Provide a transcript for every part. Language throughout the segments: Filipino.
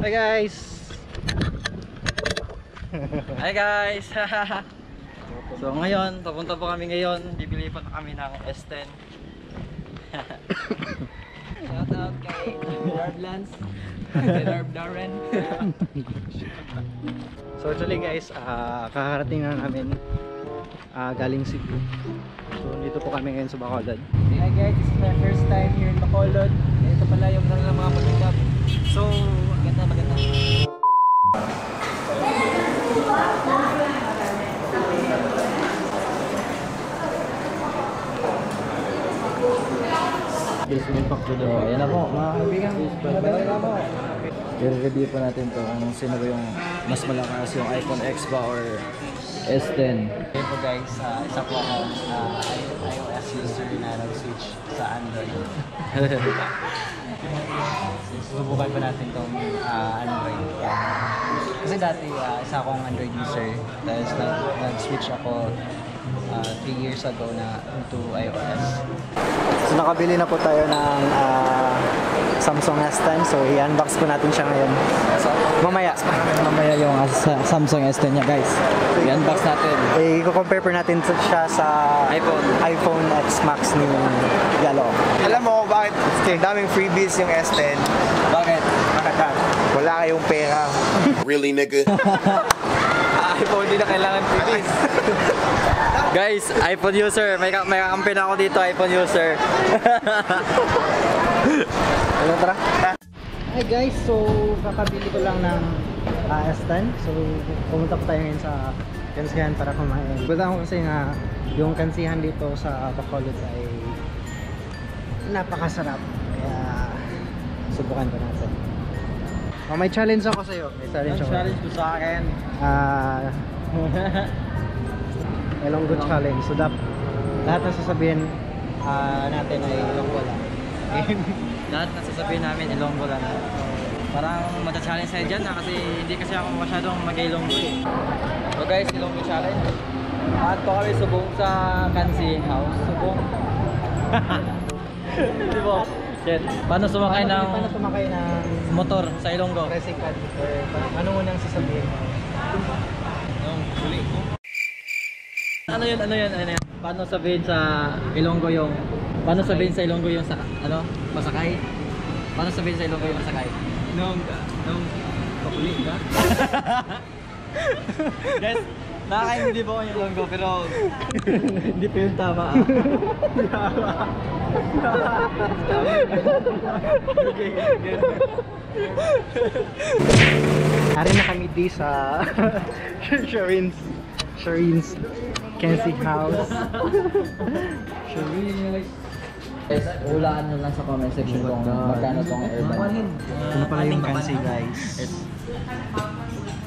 Hi guys! Hi guys! So ngayon, papunta po kami ngayon. Bibili pa kami ng S10. Shout out kay Darblands, kay Darren. So actually guys, kakarating na namin galing Cebu. So dito po kami ngayon sa Bacolod. Hi guys, this is my first time here in Bacolod. Ito pala yung kanilang mga pagkakap. So, maganda. Basement pack doon. So, ayan na po mga kaibigan. I-review po natin to kung sino ba yung mas malakas, yung iPhone X ba or S10. Okay po guys, isa po ako iOS user na nag-switch sa Android. Susubukan po natin itong Android. Kasi dati isa akong Android user. Tapos nag-switch ako 3 years ago na into iOS. So nakabili na po tayo ng Samsung S10. So i-unbox po natin siya ngayon. Mamaya yung Samsung S10 niya guys. I-unbox natin. I-compare po natin siya sa iPhone X Max ni Galo. Alam mo bakit daming freebies yung S10? Bakit? Wala kayong pera. Really, nigga? iPhone din na kailangan freebies. Guys, iPhone user. May kakampi na ako dito, iPhone user. Ano tara? Hi guys, so kakabili ko lang ng S10. So pumunta po tayo ngayon sa kansihan para kumain. Basta ko kasi na yung kansihan dito sa Bacolod ay napakasarap. Kaya subukan ko natin. May challenge ako sa'yo. May challenge ako. Challenge ko sa akin. Ilonggo challenge. So lahat ng sasabihin natin ay Ilonggo lang. Lahat na sasabihin namin, Ilonggo lang. Parang mata-challenge tayo dyan kasi hindi kasi ako masyadong mag-Ilonggo eh. So guys, Ilonggo challenge. At po kami subong sa Kansi House. Subong. Di ba? Shit. Paano sumakay ng motor sa Ilonggo? Tricycle. Ano unang sasabihin mo? Ano yun? Paano sabihin sa Ilonggo yung sa masakay? Paano sabihin sa Ilonggo yung masakay? Nung kapuli ka? Guys, nakakaintindi po yung Ilonggo pero hindi pa yung tama. Ari na kami di sa Shireen's Kenzie House. Guys, hulaan nyo lang sa comment section kung magkano tong Urban. Ano pala yung Kenzie guys?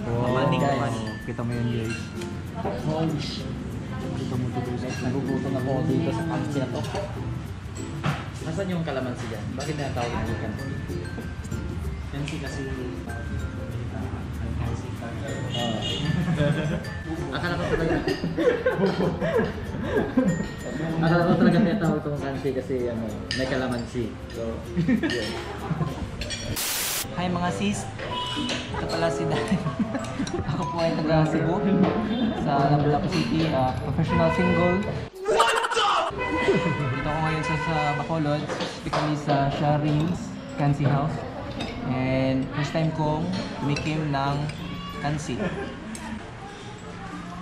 Wow, kita mo yun guys. Holy shit. Kita mo to guys. Nagugutom ako dito sa kansi na to. Nasaan yung kalamansi dyan? Bakit natawag yung kansi? Kenzie kasi Akala ko talaga tinatawag itong kansi kasi may kalamansi. So, yun. Hi mga sis. Ito pala si Dan. Ako po ay taga Cebu sa Lapu-Lapu City, professional single. Dito ako ngayon sa Bacolod, specifically sa Shireen's Kansi House. And first time kong tumikim ng kansi.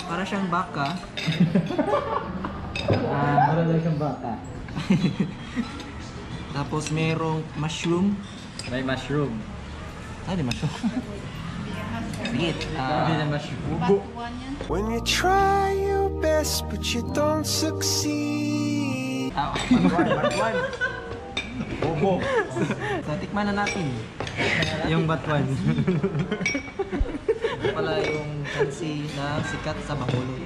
Para siyang baka. para daw siyang baka. Tapos merong mushroom. May mushroom. Di mushroom. Sige. May mushroom. When you try your best but you don't succeed. Batwan. Bobo. So, tikman na natin. Yung batwan. Ito pala yung kansi na sikat sa Bacolod.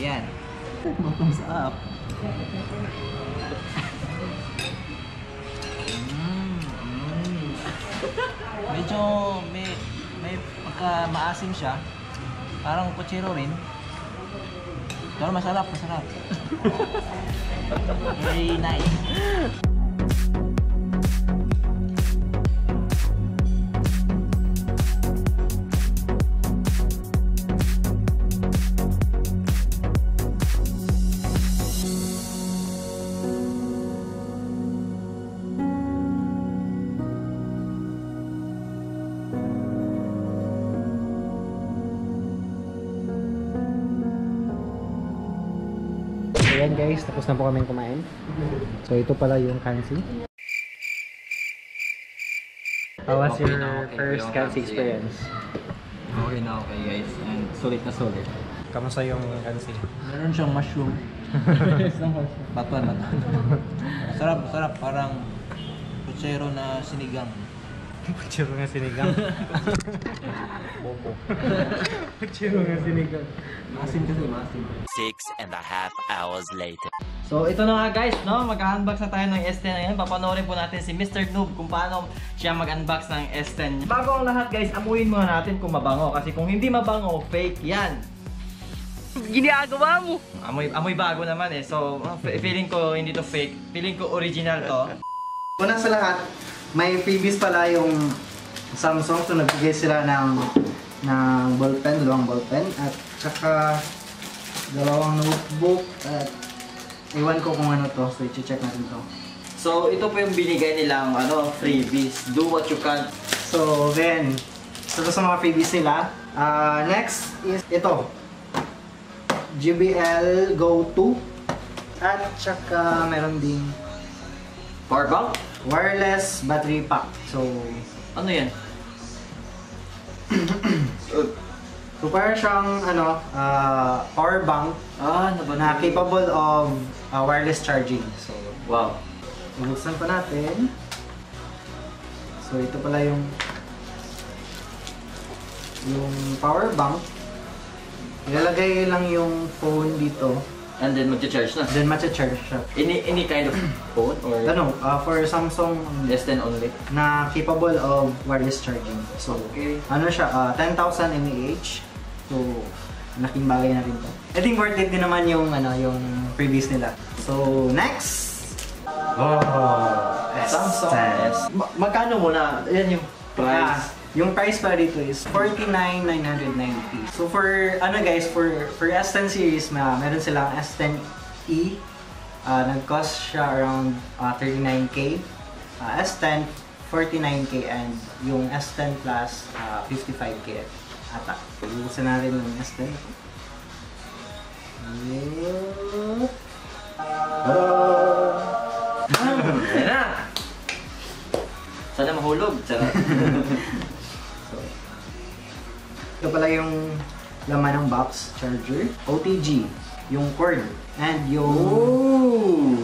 Ayan. Thumbs up. Medyo may pagka maasim siya. Parang kutsiro rin. Pero masarap. Very nice. ayan guys, tapos na po kami kumain. So ito pala yung kansi. How was Okay your na okay first yung kansi kansi. experience? Okay na okay guys. And sulit na sulit. Kamusta yung kansi? Meron siyang mushroom. Batuan. Sarap. Parang putsero na sinigang. Putsiro nga sinigang. Bobo. Putsiro nga sinigang. Maasim kasi, maasim. 6.5 hours later. So ito na nga guys, no? Mag-unbox na tayo ng S10 ngayon. Papanoorin po natin si Mr. Noob kung paano siya mag-unbox ng S10. Bago ang lahat guys, amuin muna natin kung mabango. Kasi kung hindi mabango, fake yan. Ginagawa mo! Amoy bago naman eh. So feeling ko hindi to fake. Feeling ko original to. Una sa lahat, may freebies pala yung Samsung. So nagbigay sila ng ballpen, dalawang ballpen at saka dalawang notebook at iwan ko kung ano to. So i-check natin to. So ito po yung binigay nilang freebies. Do what you can. So then, ito sa mga freebies nila. Next is ito. JBL Go 2 at saka meron ding Power bank? wireless battery pack. So Ano yan? so para siyang power bank na capable of wireless charging. So Wow. bubuksan pa natin. So ito pala yung power bank. Ilalagay lang yung phone dito, And then magcha-charge na. then matcha-charge siya. Any kind of phone or For Samsung S10 only? na capable of wireless charging. So, Okay. ano siya, 10,000 mAh. So, laking bagay na rin to. I think worth it din naman yung previous nila. So, next! Samsung S. Magkano muna? Yan yung price. Yung price pa dito is 49,990. So for for S10 series, meron silang S10e. Nag-cost siya around 39k. S10 49k and yung S10 Plus 55k ata. Bubuksan natin yung S10. Ayan na! Sana mahulog. Sarap. Ito pala yung laman ng box, charger, OTG, yung cord, and yung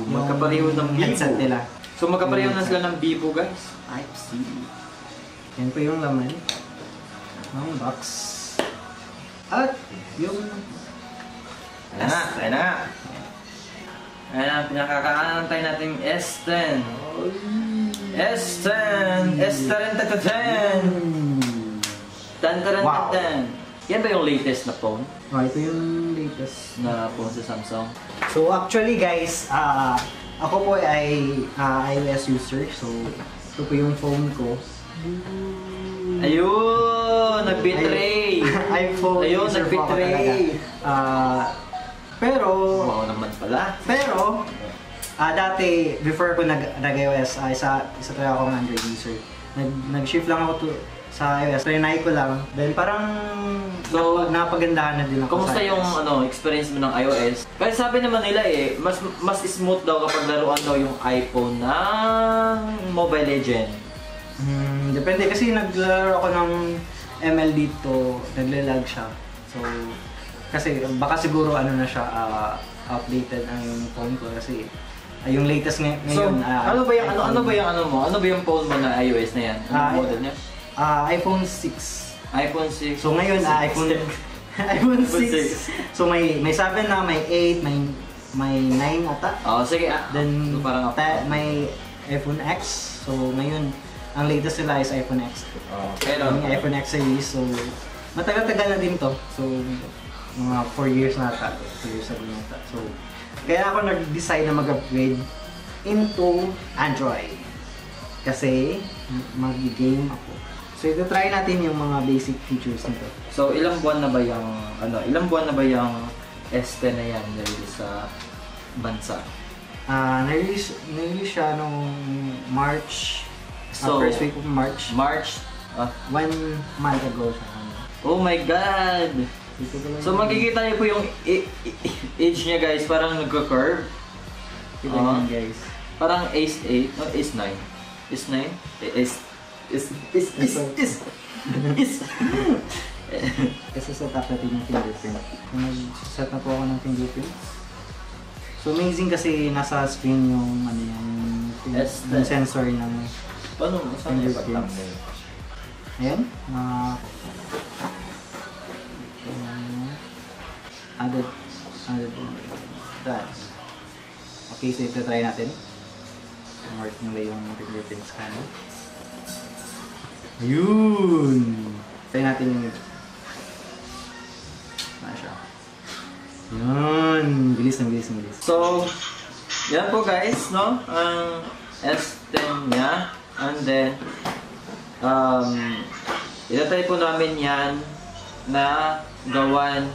Magkapareho ng headset Vivo. nila. So magkapareho na sila ng Vivo guys. Type-C. Yan po yung laman ng box. At yung Ayan na, ayan na. Ayan na, pinakakaantay nating S10. S10! S10! Wow. Yan ba yung latest na phone? ito yung latest. Na phone sa Samsung? So actually guys, ako po ay iOS user. So ito po yung phone ko. Ayun! Nag-betray! iPhone Ayun, user po ako nag-betray! talaga. Pero naman pala. dati, before ko nag-iOS, isa talaga akong Android user. Nag-shift lang ako sa iOS. Trinay ko lang. Then parang So, napagandahan na din ako Kumusta sa yung iOS. experience mo ng iOS? Kasi sabi naman nila mas smooth daw kapag laruan daw yung iPhone ng Mobile Legend. Depende kasi naglaro ako ng ML dito, naglalag siya. So, kasi baka siguro na siya, updated ang yung phone ko kasi yung latest ngayon. Ano ba yung phone mo na iOS na yan? Anong model niya? iPhone 6. iPhone 6. So ngayon iPhone 6. So may 7 na, may 8, may 9 ata. Sige. Then so, parang may iPhone X. So ngayon ang latest nila is iPhone X. Pero Yung iPhone X series. So matagal-tagal na din to. So mga 4 years na ata. 2 years ago na ata. So kaya ako nag-decide na mag-upgrade into Android. Kasi mag-game ako. So ito try natin yung mga basic features nito. So ilang buwan na ba yung S10 na yan release sa bansa? Na-release siya nung March. So, first week of March. 1 1 month ago siya. Oh my God! So makikita niyo po yung age niya guys, parang nagka-curve. Kita niyo guys. Parang Ace 8, no? Ace 9. Ace 9? Kasi set up natin yung fingerprint. Kung nag-set na po ako ng fingerprint. So amazing kasi nasa screen yung ano yung sensor ng Paano mo? Saan yung pag-thumbnail? ayan, added that. Okay, so ito try natin. Mark nila yung fingerprint scanner. Ayun! Try natin yung siya. Yun! Bilis. So, yan po guys, no? Ang S10 niya. And then, itatry po namin yan na gawan,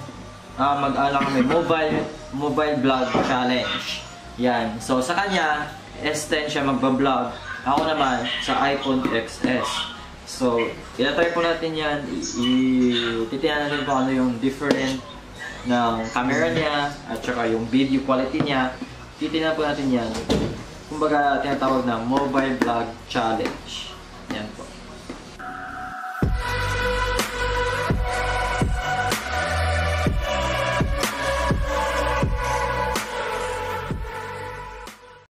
mag-ano kami, mobile vlog challenge. Yan. So, sa kanya, S10 siya magbablog. Ako naman, sa iPhone XS. So, itatry po natin yan. Titingnan natin po ano yung different ng camera niya at saka yung video quality niya. Titingnan po natin yan. Kumbaga, tinatawag na mobile vlog challenge.